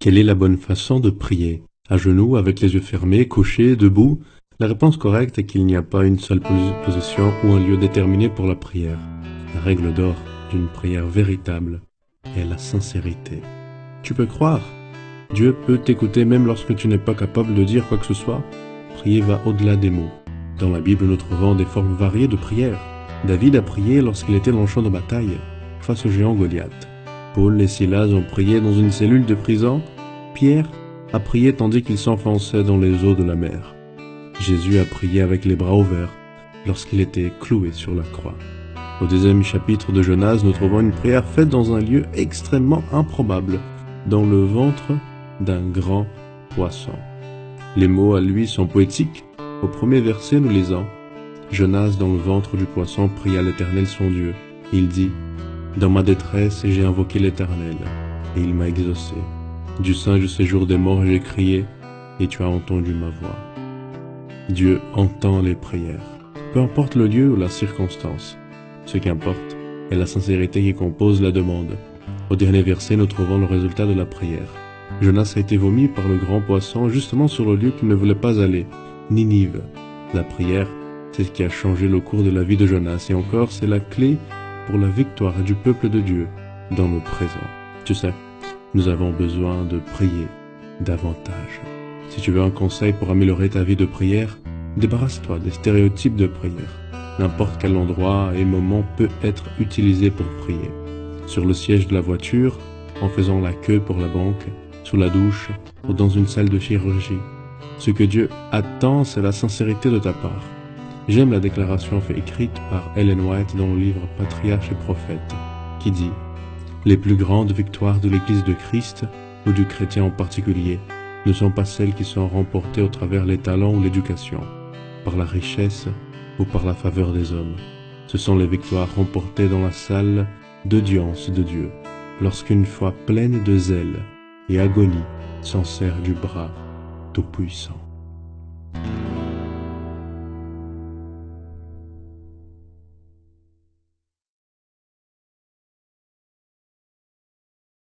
Quelle est la bonne façon de prier? À genoux, avec les yeux fermés, couché, debout? La réponse correcte est qu'il n'y a pas une seule position ou un lieu déterminé pour la prière. La règle d'or d'une prière véritable est la sincérité. Tu peux croire. Dieu peut t'écouter même lorsque tu n'es pas capable de dire quoi que ce soit. Prier va au-delà des mots. Dans la Bible, nous trouvons des formes variées de prière. David a prié lorsqu'il était dans le champ de bataille, face au géant Goliath. Paul et Silas ont prié dans une cellule de prison. Pierre a prié tandis qu'il s'enfonçait dans les eaux de la mer. Jésus a prié avec les bras ouverts lorsqu'il était cloué sur la croix. Au 2e chapitre de Jonas, nous trouvons une prière faite dans un lieu extrêmement improbable, dans le ventre d'un grand poisson. Les mots à lui sont poétiques. Au premier verset, nous lisons « Jonas, dans le ventre du poisson, pria l'Éternel son Dieu. Il dit « Dans ma détresse, j'ai invoqué l'Éternel, et il m'a exaucé. Du sein du séjour des morts, j'ai crié, et tu as entendu ma voix. » Dieu entend les prières, peu importe le lieu ou la circonstance. Ce qui importe est la sincérité qui compose la demande. Au dernier verset, nous trouvons le résultat de la prière. Jonas a été vomi par le grand poisson justement sur le lieu qu'il ne voulait pas aller, Ninive. La prière, c'est ce qui a changé le cours de la vie de Jonas, et encore, c'est la clé pour la victoire du peuple de Dieu dans le présent. Tu sais, nous avons besoin de prier davantage. Si tu veux un conseil pour améliorer ta vie de prière, débarrasse-toi des stéréotypes de prière. N'importe quel endroit et moment peut être utilisé pour prier. Sur le siège de la voiture, en faisant la queue pour la banque, sous la douche ou dans une salle de chirurgie. Ce que Dieu attend, c'est la sincérité de ta part. J'aime la déclaration écrite par Ellen White dans le livre Patriarches et Prophètes, qui dit « Les plus grandes victoires de l'Église de Christ, ou du chrétien en particulier, ne sont pas celles qui sont remportées au travers les talents ou l'éducation, par la richesse ou par la faveur des hommes. Ce sont les victoires remportées dans la salle d'audience de Dieu, lorsqu'une foi pleine de zèle et agonie s'en sert du bras tout-puissant. »